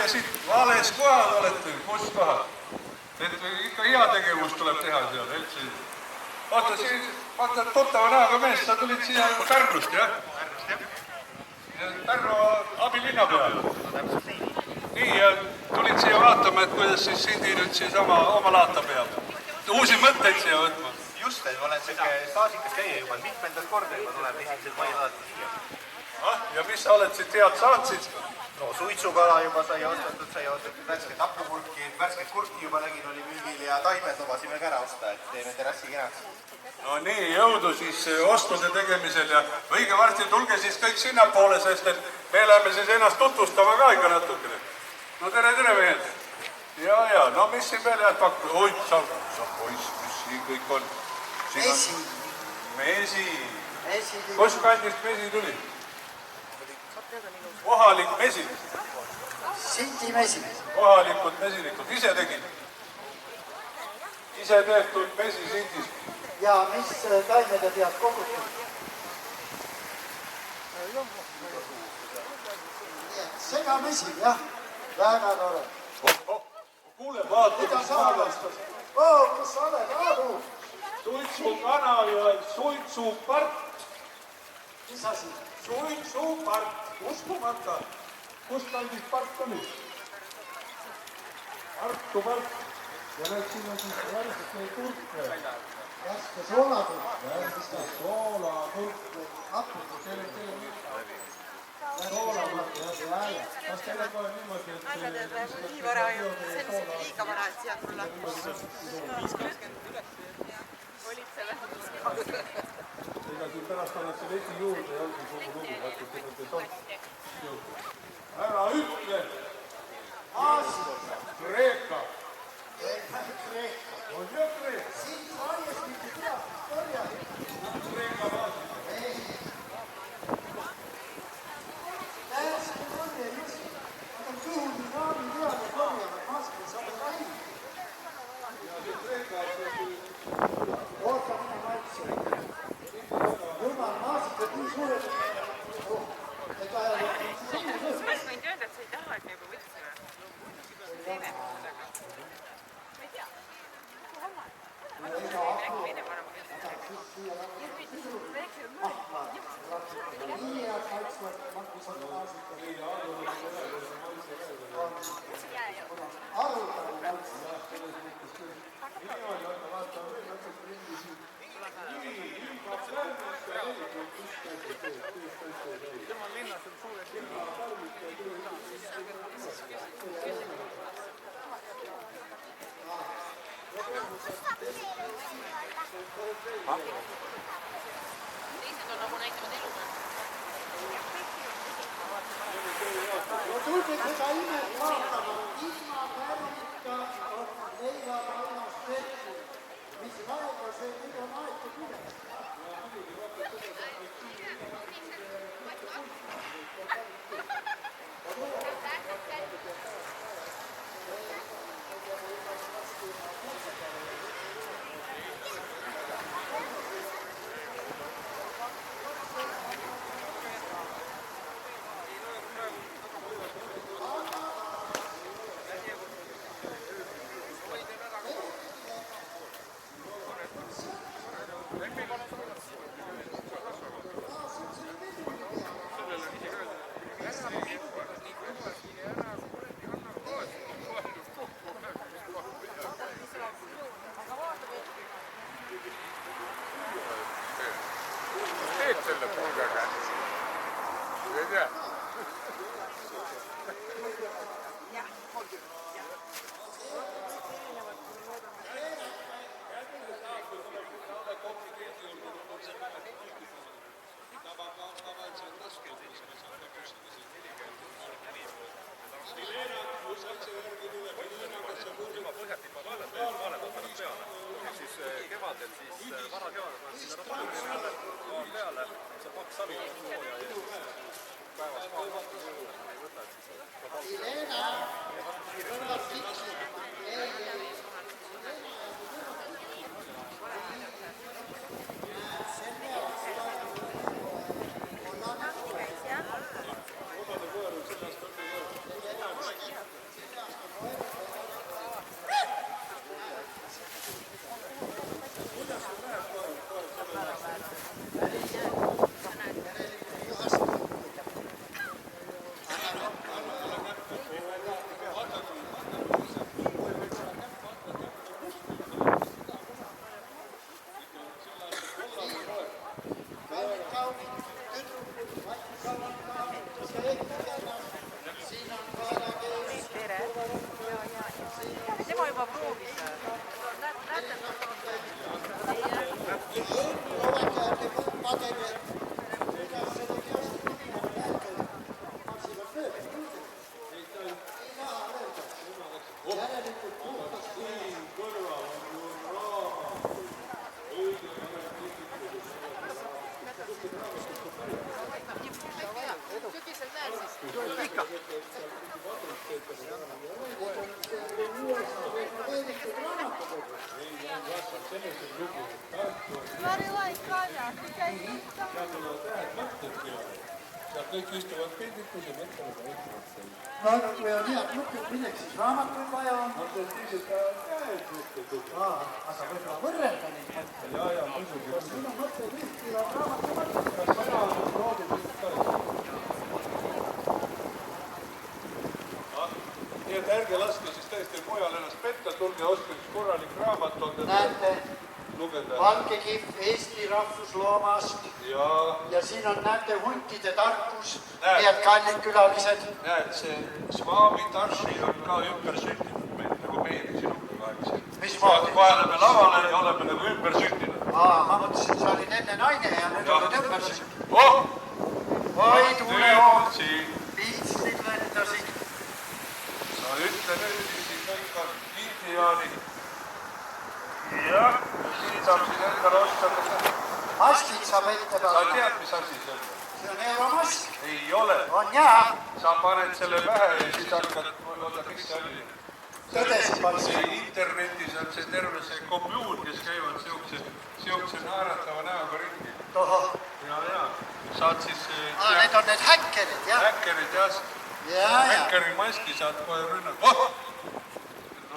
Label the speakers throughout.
Speaker 1: ja siit vales kohad olete, kus kohad? Et ikka heategevust tuleb teha seal, üldse. Vaata, vaata, tuttava näoga mees, sa tulid siia Pärnust, jah? Pärnu abilinnapea. Nii, ja tulid siia vaatama, et kuidas siis Sindi nüüd siis oma laata peab. Uusi mõtteid siia võtma.
Speaker 2: Just, et ma olen selline staasikas käia juba mitmendat korda juba tuleb esimesed mailaati siia.
Speaker 1: Ja mis sa oled siit head saatsid?
Speaker 2: No suitsukala juba sai ostetud värsket hapupurki, värsket kurki juba nägin oli müügil ja taimed lubasime ka ära osta, et teeme terrassi kenaks.
Speaker 1: No nii, jõudu siis ostude tegemisel ja õige varsti tulge siis kõik sinnapoole, sest et me läheme siis ennast tutvustama ka ikka natukene. No tere mehed! Ja, no mis siin veel jääd pakkuda? Oi, sa poiss, mis siin kõik on?
Speaker 3: Mesi.
Speaker 1: Mesi. Kus kandist mesi tuli? Kohalik mesi.
Speaker 3: Sindi mesi.
Speaker 1: Kohalikud mesinikud. Ise tegid? Ise tehtud mesi Sindis.
Speaker 3: Ja mis taimede pealt kogutud? Segamesi, jah. Väga tore.
Speaker 1: Kuule, vaata,
Speaker 3: Mida sa avastas? Kus sa oled, Aadu?
Speaker 1: Suitsukana ja suitsupart.
Speaker 3: Mis asi?
Speaker 1: Suitsupart. Uskumata. Kus kandis part oli? Tartu part. Ja nüüd siin on siis järgselt meil kurk.
Speaker 3: Värske soolakurk.
Speaker 1: Järgselt soolakurk.
Speaker 3: Hapud.
Speaker 1: Soolakurk, jah. Kas sellega on niimoodi, et...
Speaker 4: Aega teed praegu nii vara ju, see on isegi liiga vara, et siia tulla. 5.20 üles. Olid selle.
Speaker 1: Ega siin pärast oled see vesi juurde ja ongi kogu lugu. Vaata, et te tohti. Ära ütle!
Speaker 3: Aasia.
Speaker 1: Kreeka.
Speaker 3: Kreeka.
Speaker 1: On jah Kreeka?
Speaker 3: Siin aies mitte tea. Korja.
Speaker 1: Kreeka vaasi.
Speaker 3: Ei. Täiesti korja just. Aga kuhu raami peale korjama? Maski saab rahi.
Speaker 1: Ja see Kreeka on
Speaker 3: Oota, mina maitsen. Jumal, maasikad nii suured. Ega ei ole.
Speaker 4: Kas ma võin öelda, et sa ei taha, et me juba võtsime? Teeme muudega. Ma ei tea. Veidi parem
Speaker 3: Nii head maitsvad makusad maasikad. Arutame maitsed.
Speaker 4: Teised on nagu näitavad elu.
Speaker 3: No tulge seda imet vaatama. Ilma pärmita on leivad ainast vettu. Mis aega see nüüd on aetud üle?
Speaker 5: Selle pulgaga. Ei tea. Kevadel siis varakevadel ma sinna rohkem peale, see paks savi on sooja ja päevas maakastus ei võta, et siis
Speaker 3: Helena, kõrvad tiksi.
Speaker 1: sellisel lugu. Tartu on seal tulevad ühed mõtted peale. Seal kõik istuvad pildikus ja mõtlevad väiksemalt.
Speaker 3: no kui on head mõtted, milleks siis raamatuid vaja on?
Speaker 1: No see teised päevad käed mõtted.
Speaker 3: Aga võib-olla võrrelda neid mõtteid.
Speaker 1: Ja muidugi.
Speaker 3: Siin on mõtteid ühti ja raamatu mõtteid.
Speaker 1: Kas vana on proovib ka? Nii et ärge laske siis tõesti pojal ennast petta, tulge ostke üks korralik raamat, on
Speaker 3: Näete,
Speaker 1: lugeda.
Speaker 3: valge kihv Eesti rahvusloomast ja siin on, näete, huntide tarkus, nii et kallid külalised.
Speaker 1: Näed, see Svaavi Tarši on ka ümber sündinud meil, nagu meiegi sinuga aegsid.
Speaker 3: Mismoodi?
Speaker 1: Vaheleme lavale ja oleme nagu ümber sündinud.
Speaker 3: Ma mõtlesin, sa olid enne naine ja nüüd oled ümber sündinud.
Speaker 1: Oh!
Speaker 3: Oi, tulehoog,
Speaker 1: siin.
Speaker 3: piitslid lendasid.
Speaker 1: Sa ütle nüüd, siin kõik on ideaali. Jah, siin saab siis endale osta.
Speaker 3: Maskid saab ette
Speaker 1: Sa
Speaker 3: panna.
Speaker 1: tead, mis asi see on?
Speaker 3: See on euromask.
Speaker 1: Ei ole.
Speaker 3: On jaa.
Speaker 1: Sa paned selle pähe ja siis hakkad, oota, mis see oli?
Speaker 3: Tõdesid panin.
Speaker 1: Internetis on see terve see kommuun, kes käivad siukse naeratava näoga ringi.
Speaker 3: Tohoh.
Speaker 1: Ja. Saad siis
Speaker 3: Need on need häkkerid, jah?
Speaker 1: häkkerid ja häkkeri maski saad kohe rünnata. Oh!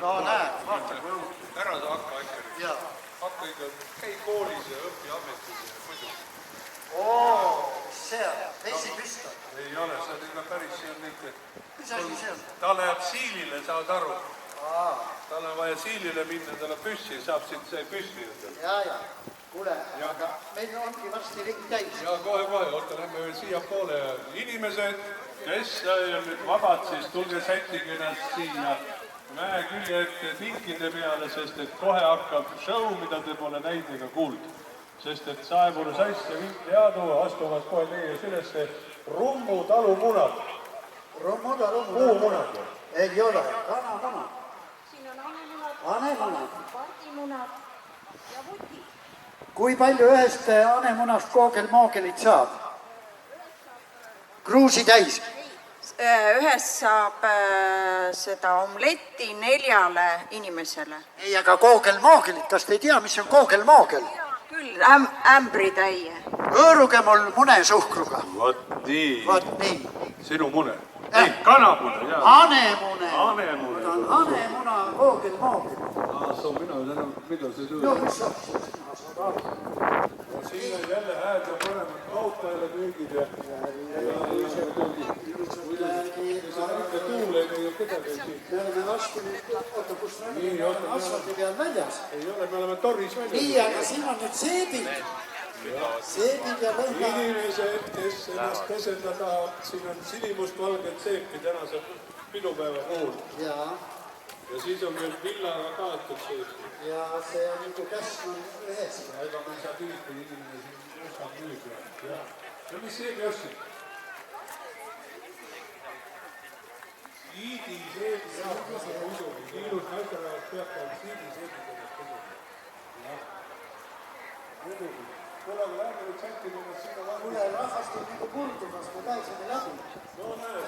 Speaker 3: No näed, vaata kui õud.
Speaker 1: Ära sa hakka häkkeriga.
Speaker 3: Jaa.
Speaker 1: Hakka ikka, käi koolis ja õpi ametis ja muidu.
Speaker 3: See on vesipüstol.
Speaker 1: Ei ole, see on ikka päris, see on ikka.
Speaker 3: Mis asi see on?
Speaker 1: Ta läheb siilile, saad aru. Tal on vaja siilile minna, tal on püssi, saab siit see püssi.
Speaker 3: Ja. Kuule, aga meil ongi varsti ring täis.
Speaker 1: Ja kohe, oota, lähme veel siia poole. Inimesed, kes on nüüd vabad, siis tulge sättige ennast siia mäe külje ette tinkide peale, sest et kohe hakkab show, mida te pole näinud ega kuulnud. Sest et Saevuru Sass ja Vint Jaadu astuvad kohe teie ülesse Rummu talumunad. Puumunad.
Speaker 3: Ei ole, kanamunad.
Speaker 6: Siin on hanemunad,
Speaker 3: Hanemunad.
Speaker 6: pardimunad ja vutid.
Speaker 3: Kui palju ühest hanemunast koogel-moogelit saab? Kruusi täis.
Speaker 6: Ühest saab seda omletti 4 inimesele.
Speaker 3: Ei, aga koogel-moogelit, kas te ei tea, mis on koogel-moogel?
Speaker 6: Küll, ämbritäie.
Speaker 3: Hõõruge mul munesuhkruga.
Speaker 1: Vot nii.
Speaker 3: Vaat nii.
Speaker 1: Sinu mune. Ei, kanamune, jaa.
Speaker 3: Hanemune.
Speaker 1: Hanemune.
Speaker 3: Ta on hanemuna koogel-moogel.
Speaker 1: Soo, mida see tuli?
Speaker 3: No mis asja, sina saad aru.
Speaker 1: Siin on jälle hääd ja paremat autajale müügid ja tuul ei mõju kedagi siin.
Speaker 3: Me oleme vastu nüüd, oota, kus me oleme asfaldi peal väljas.
Speaker 1: Ei ole, me oleme torris väljas.
Speaker 3: Nii, aga siin on nüüd seebid. Seebid ja lõhna.
Speaker 1: Inimesed, kes ennast pesenda tahavad, siin on sinimustvalged seepi tänase pidupäeva puhul.
Speaker 3: Ja
Speaker 1: siis on veel villaga kaetud sees.
Speaker 3: ja see on nagu käsman ühes.
Speaker 1: Ega me ei saa tüüpi inimene siin ostab müügi. Ja mis seebi ostsid? Siidi seebi saab muidugi. Ilus naisterahvas peab ka siidi seebi sellest tegema. Muidugi. Kuule, aga lähme nüüd sättima ennast sinna vahel.
Speaker 3: Kuule, rahvast on nagu kurdumas, me pääseme läbi.
Speaker 1: No näed.